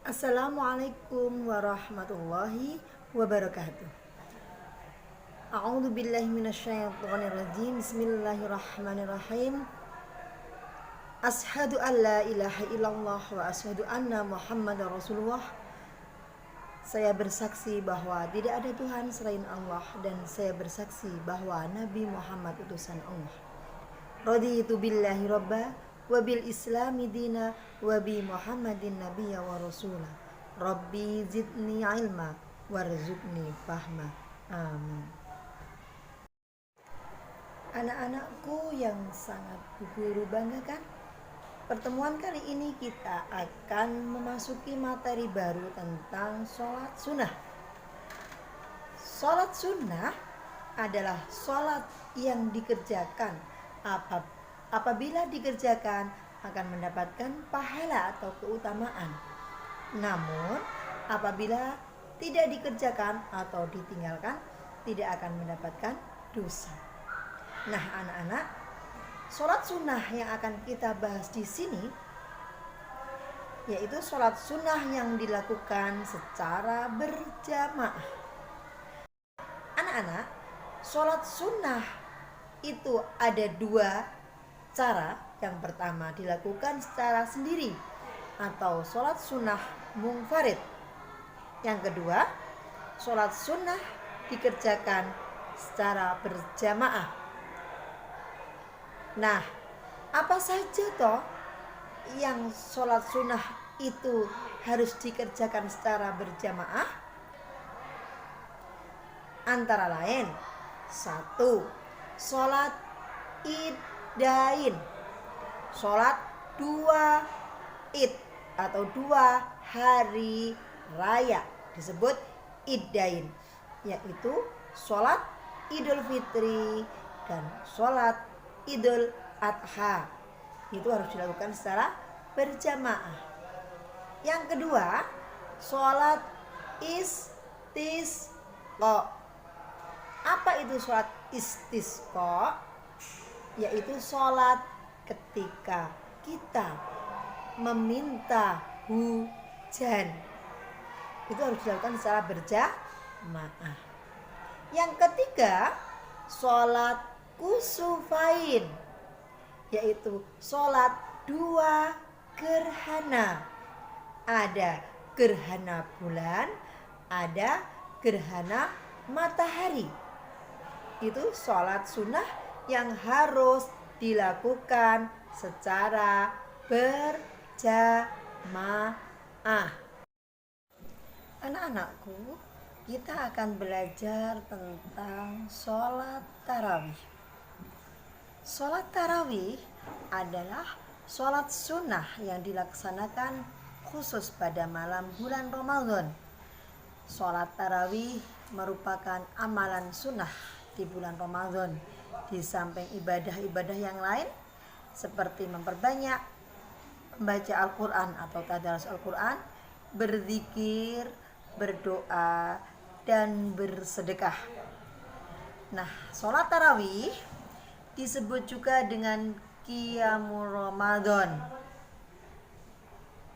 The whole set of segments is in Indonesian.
Assalamualaikum warahmatullahi wabarakatuh. A'udzu billahi minasyaitonir rajim. Bismillahirrahmanirrahim. Asyhadu an la ilaha illallah wa asyhadu anna Muhammadar Rasulullah. Saya bersaksi bahwa tidak ada Tuhan selain Allah dan saya bersaksi bahwa Nabi Muhammad utusan Allah. Raditu billahi robba wa bil islami dina wa bi Muhammadin nabiyya wa rasula. Rabbi zidni ilma warzuqni fahma. Amin. Anak-anakku yang sangat Bu Guru banggakan, pertemuan kali ini kita akan memasuki materi baru tentang sholat sunnah. Sholat sunnah adalah sholat yang dikerjakan apabila dikerjakan akan mendapatkan pahala atau keutamaan. Namun apabila tidak dikerjakan atau ditinggalkan tidak akan mendapatkan dosa. Nah, anak-anak, sholat sunnah yang akan kita bahas di sini yaitu sholat sunnah yang dilakukan secara berjamaah. Anak-anak, sholat sunnah itu ada dua cara. Yang pertama dilakukan secara sendiri atau sholat sunnah munfarid. Yang kedua, sholat sunnah dikerjakan secara berjamaah. Nah, apa saja toh yang sholat sunnah itu harus dikerjakan secara berjamaah? Antara lain, 1. Sholat iddain, sholat 2 id atau 2 hari raya disebut iddain, yaitu sholat Idul Fitri dan sholat Idul Adha. Itu harus dilakukan secara berjamaah. Yang kedua, sholat istisqa. Apa itu sholat istisqa? Yaitu sholat ketika kita meminta hujan. Itu harus dilakukan secara berjamaah. Yang ketiga, sholat kusufain, yaitu sholat 2 gerhana. Ada gerhana bulan, ada gerhana matahari. Itu sholat sunnah yang harus dilakukan secara berjamaah. Anak-anakku, kita akan belajar tentang sholat tarawih. Sholat tarawih adalah sholat sunnah yang dilaksanakan khusus pada malam bulan Ramadan. Sholat tarawih merupakan amalan sunnah di bulan Ramadan, di samping ibadah-ibadah yang lain seperti memperbanyak membaca Al-Quran atau tadarus Al-Quran, berzikir, berdoa, dan bersedekah. Nah, sholat tarawih disebut juga dengan Qiyamul Ramadan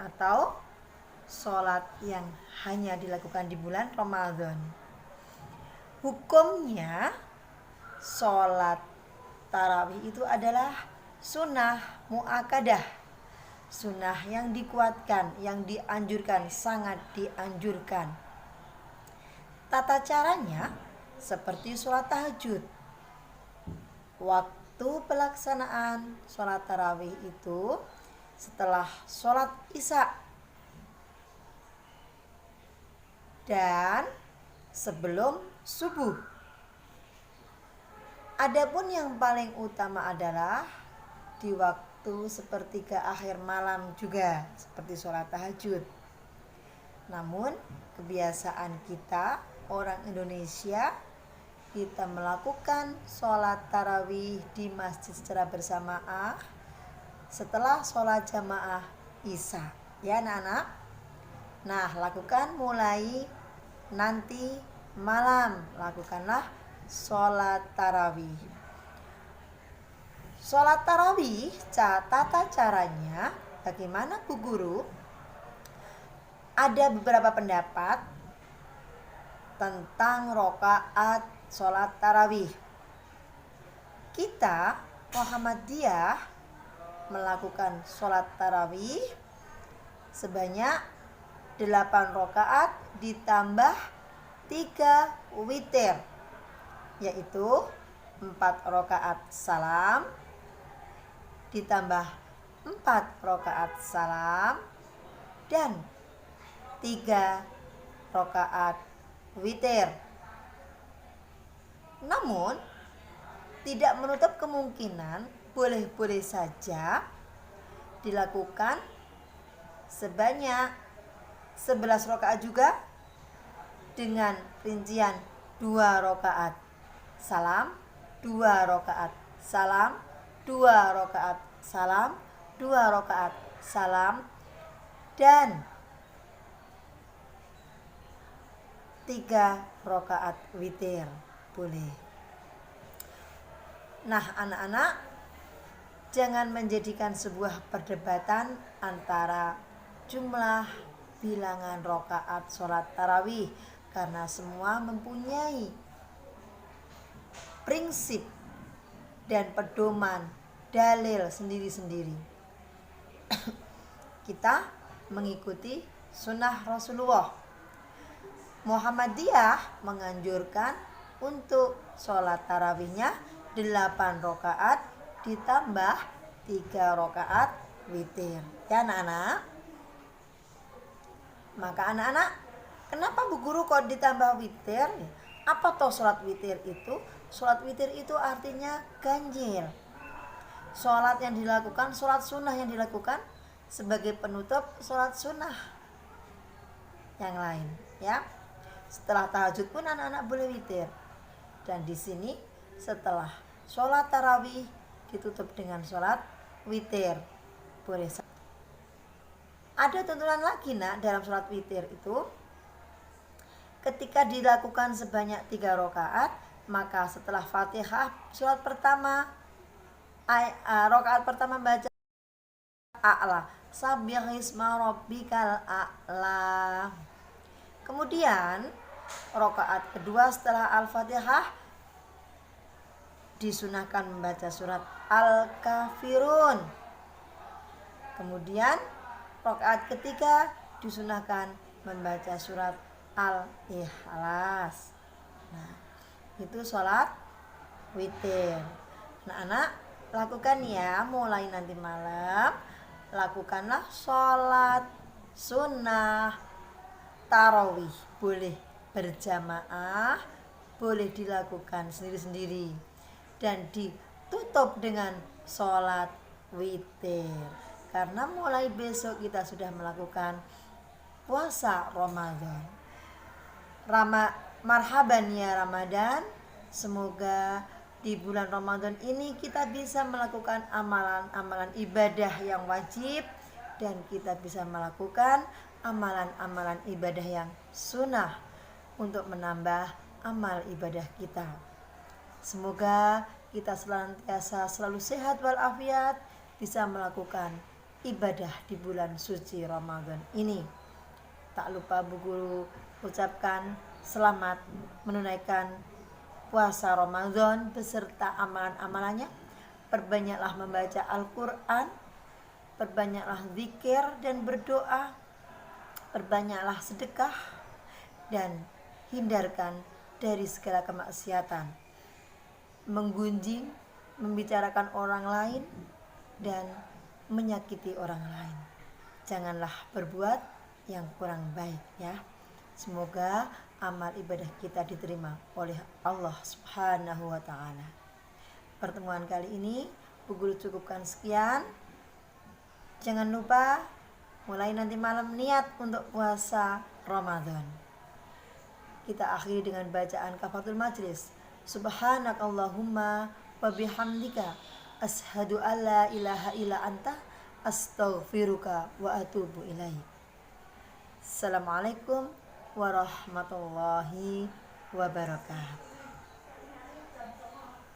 atau sholat yang hanya dilakukan di bulan Ramadan. Hukumnya, sholat tarawih itu adalah sunnah muakkadah, sunnah yang dikuatkan, yang dianjurkan, sangat dianjurkan. Tata caranya seperti sholat tahajud. Waktu pelaksanaan sholat tarawih itu setelah sholat isya dan sebelum subuh. Adapun yang paling utama adalah di waktu sepertiga akhir malam juga, seperti sholat tahajud. Namun kebiasaan kita orang Indonesia, kita melakukan sholat tarawih di masjid secara berjamaah setelah sholat jamaah isya. Ya anak-anak? Nah, lakukan mulai nanti malam, lakukanlah sholat tarawih. Sholat tarawih, tata caranya bagaimana Bu Guru? Ada beberapa pendapat tentang rokaat sholat tarawih. Kita Muhammadiyah melakukan sholat tarawih sebanyak 8 rokaat ditambah 3 witir, yaitu 4 rokaat salam ditambah 4 rokaat salam dan 3 rokaat witir. Namun tidak menutup kemungkinan boleh-boleh saja dilakukan sebanyak 11 rokaat juga dengan rincian 2 rokaat salam, 2 rokaat salam, 2 rokaat salam, 2 rokaat salam, dan 3 rokaat witir boleh. Nah, anak-anak, jangan menjadikan sebuah perdebatan antara jumlah bilangan rokaat sholat tarawih, karena semua mempunyai prinsip dan pedoman dalil sendiri-sendiri. Kita mengikuti sunnah Rasulullah. Muhammadiyah menganjurkan untuk sholat tarawihnya 8 rokaat ditambah 3 rokaat witir. Ya anak-anak? Maka anak-anak, kenapa Bu Guru kok ditambah witir? Apa toh sholat witir itu? Sholat witir itu artinya ganjil. Sholat yang dilakukan, sholat sunnah yang dilakukan sebagai penutup sholat sunnah yang lain, ya. Setelah tahajud pun anak-anak boleh witir. Dan di sini setelah sholat tarawih ditutup dengan sholat witir, boleh. Ada tuntunan lagi nak dalam sholat witir itu, ketika dilakukan sebanyak 3 rokaat, maka setelah Fatihah sholat pertama, rokaat pertama baca a'la, sabbihisma rabbikal a'la. Kemudian rokaat kedua setelah Al-Fatihah disunahkan membaca surat Al-Kafirun. Kemudian rokaat ketiga disunahkan membaca surat Al-Ikhlas. Nah, itu sholat witir. Anak-anak, lakukan ya, mulai nanti malam lakukanlah sholat sunnah tarawih. Boleh berjamaah, boleh dilakukan sendiri-sendiri, dan ditutup dengan sholat witir. Karena mulai besok kita sudah melakukan puasa Ramadan. Marhaban ya Ramadan. Semoga di bulan Ramadan ini kita bisa melakukan amalan-amalan ibadah yang wajib, dan kita bisa melakukan amalan-amalan ibadah yang sunnah untuk menambah amal ibadah kita. Semoga kita senantiasa selalu sehat walafiat, bisa melakukan ibadah di bulan suci Ramadan ini. Tak lupa Bu Guru ucapkan selamat menunaikan puasa Ramadan beserta amalan-amalannya. Perbanyaklah membaca Al-Quran, perbanyaklah zikir dan berdoa, perbanyaklah sedekah, dan hindarkan dari segala kemaksiatan, menggunjing, membicarakan orang lain, dan menyakiti orang lain. Janganlah berbuat yang kurang baik, ya. Semoga amal ibadah kita diterima oleh Allah Subhanahu wa ta'ala. Pertemuan kali ini Bu Guru cukupkan sekian. Jangan lupa mulai nanti malam niat untuk puasa Ramadan. Kita akhiri dengan bacaan kafaratul majlis. Subhanakallahumma wa bihamdika ashhadu an la ilaha illa anta astaghfiruka wa atubu ilaik. Assalamualaikum warahmatullahi wabarakatuh.